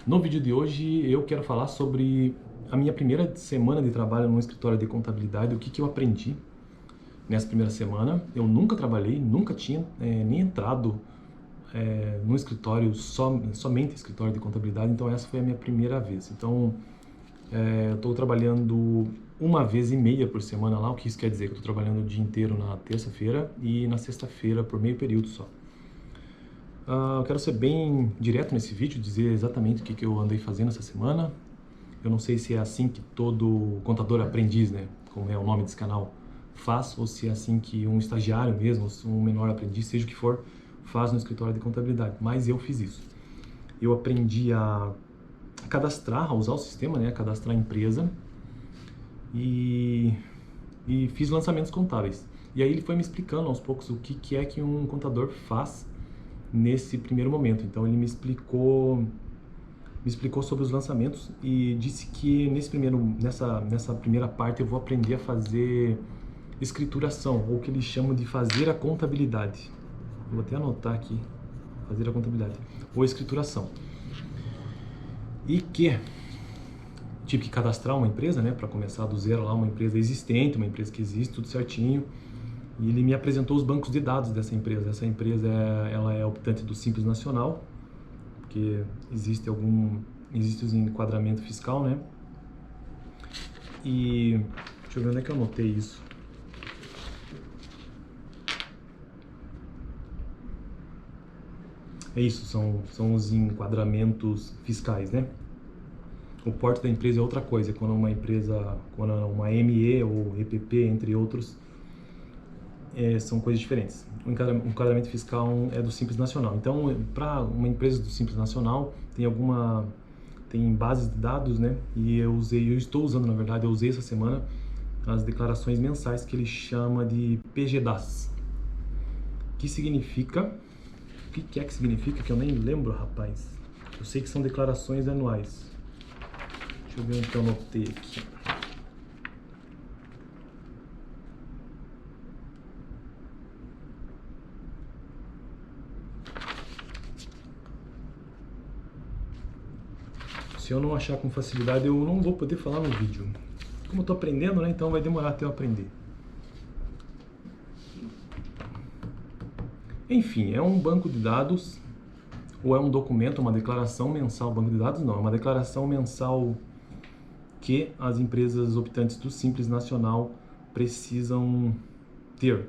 No vídeo de hoje eu quero falar sobre a minha primeira semana de trabalho no escritório de contabilidade, o que eu aprendi nessa primeira semana. Eu nunca trabalhei, nunca tinha nem entrado no escritório, somente escritório de contabilidade, então essa foi a minha primeira vez. Então eu estou trabalhando uma vez e meia por semana lá, o que isso quer dizer? Que eu estou trabalhando o dia inteiro na terça-feira e na sexta-feira por meio período só. Eu quero ser bem direto nesse vídeo, dizer exatamente o que eu andei fazendo essa semana. Eu não sei se é assim que todo contador aprendiz, né, como é o nome desse canal, faz, ou se é assim que um estagiário mesmo, um menor aprendiz, seja o que for, faz no escritório de contabilidade. Mas eu fiz isso. Eu aprendi a cadastrar, a usar o sistema, né, a cadastrar a empresa e fiz lançamentos contábeis. E aí ele foi me explicando aos poucos o que é que um contador faz nesse primeiro momento. Então ele me explicou sobre os lançamentos e disse que nessa primeira parte eu vou aprender a fazer escrituração, ou o que eles chamam de fazer a contabilidade. Vou até anotar aqui, fazer a contabilidade, ou escrituração. E que tive que cadastrar uma empresa, né, para começar do zero lá, uma empresa existente, uma empresa que existe, tudo certinho. E ele me apresentou os bancos de dados dessa empresa. Essa empresa ela é optante do Simples Nacional, porque existe o enquadramento fiscal, né? E deixa eu ver onde é que eu anotei isso. É isso, são os enquadramentos fiscais, né? O porte da empresa é outra coisa, quando uma ME ou EPP, entre outros, são coisas diferentes. O enquadramento fiscal é do Simples Nacional. Então, para uma empresa do Simples Nacional, tem bases de dados, né? E eu estou usando, na verdade, eu usei essa semana as declarações mensais que ele chama de PGDAS. Que significa... O que é que significa? Que eu nem lembro, rapaz. Eu sei que são declarações anuais. Deixa eu ver onde que eu anotei aqui. Se eu não achar com facilidade, eu não vou poder falar no vídeo. Como eu tô aprendendo, né? Então vai demorar até eu aprender. Enfim, é um banco de dados, ou é um documento, uma declaração mensal. Banco de dados não, é uma declaração mensal que as empresas optantes do Simples Nacional precisam ter.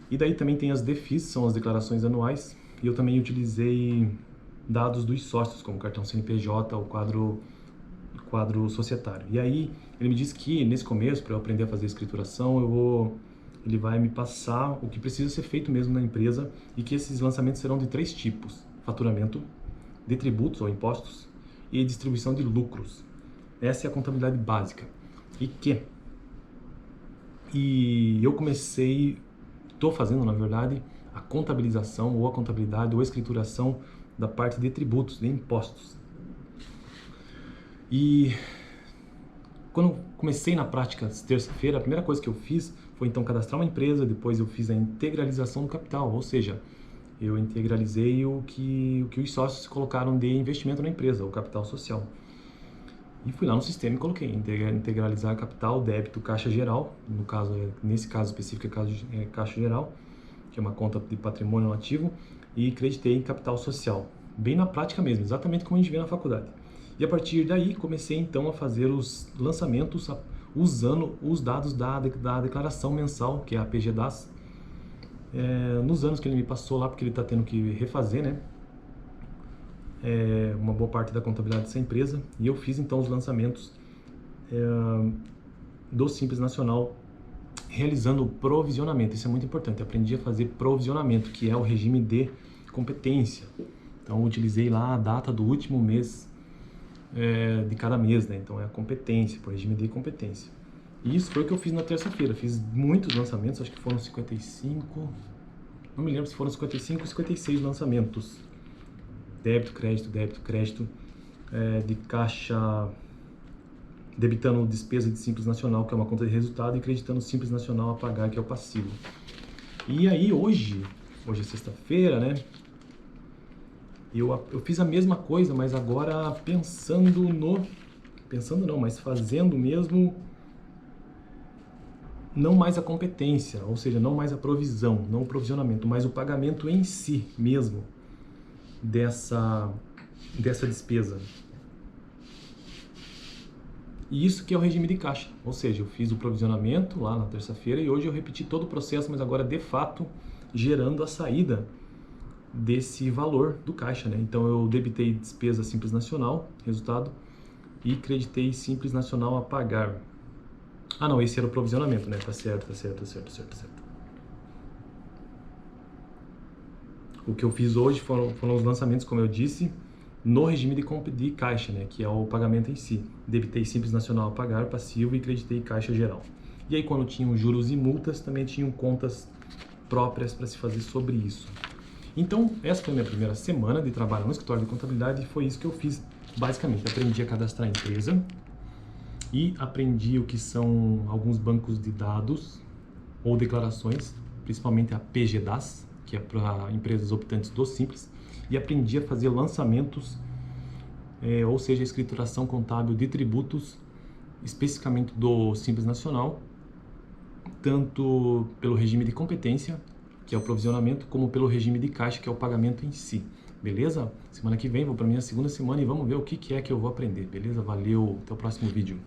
E daí também tem as DEFIs, são as declarações anuais, e eu também utilizei dados dos sócios, como cartão CNPJ, o quadro societário. E aí ele me disse que nesse começo, para eu aprender a fazer escrituração, ele vai me passar o que precisa ser feito mesmo na empresa, e que esses lançamentos serão de 3 tipos: faturamento, de tributos ou impostos e distribuição de lucros. Essa é a contabilidade básica. E eu estou fazendo, na verdade, a contabilização ou a contabilidade ou a escrituração da parte de tributos, de impostos. E quando comecei na prática terça-feira, a primeira coisa que eu fiz foi então cadastrar uma empresa, depois eu fiz a integralização do capital, ou seja, eu integralizei o que os sócios colocaram de investimento na empresa, o capital social. E fui lá no sistema e coloquei integralizar capital, débito, caixa geral, nesse caso específico é caixa geral, que é uma conta de patrimônio ativo, e creditei em capital social, bem na prática mesmo, exatamente como a gente vê na faculdade. E a partir daí comecei então a fazer os lançamentos usando os dados da declaração mensal, que é a PGDAS, nos anos que ele me passou lá, porque ele está tendo que refazer, né? Uma boa parte da contabilidade dessa empresa, e eu fiz então os lançamentos do Simples Nacional, realizando o provisionamento. Isso é muito importante, eu aprendi a fazer provisionamento, que é o regime de competência. Então eu utilizei lá a data do último mês de cada mês, né? Então é a competência, o regime de competência. E isso foi o que eu fiz na terça-feira. Fiz muitos lançamentos, acho que foram 55, não me lembro se foram 55 ou 56 lançamentos. Débito, crédito, de caixa, debitando despesa de Simples Nacional, que é uma conta de resultado, e creditando Simples Nacional a pagar, que é o passivo. E aí hoje é sexta-feira, né? Eu fiz a mesma coisa, mas agora mas fazendo mesmo, não mais a competência, ou seja, não mais a provisão, não o provisionamento, mas o pagamento em si mesmo dessa despesa. E isso que é o regime de caixa, ou seja, eu fiz o provisionamento lá na terça-feira e hoje eu repeti todo o processo, mas agora de fato gerando a saída desse valor do caixa, né? Então eu debitei despesa Simples Nacional, resultado, e creditei Simples Nacional a pagar. Ah não, esse era o provisionamento, né? Tá certo. O que eu fiz hoje foram os lançamentos, como eu disse, no regime de caixa, né? Que é o pagamento em si. Debitei Simples Nacional a pagar, passivo, e creditei caixa geral. E aí quando tinham juros e multas, também tinham contas próprias para se fazer sobre isso. Então, essa foi a minha primeira semana de trabalho no escritório de contabilidade e foi isso que eu fiz, basicamente. Aprendi a cadastrar a empresa e aprendi o que são alguns bancos de dados ou declarações, principalmente a PGDAS, que é para empresas optantes do Simples, e aprendi a fazer lançamentos, ou seja, a escrituração contábil de tributos, especificamente do Simples Nacional, tanto pelo regime de competência, que é o provisionamento, como pelo regime de caixa, que é o pagamento em si. Beleza? Semana que vem vou para minha segunda semana e vamos ver o que é que eu vou aprender. Beleza? Valeu, até o próximo vídeo.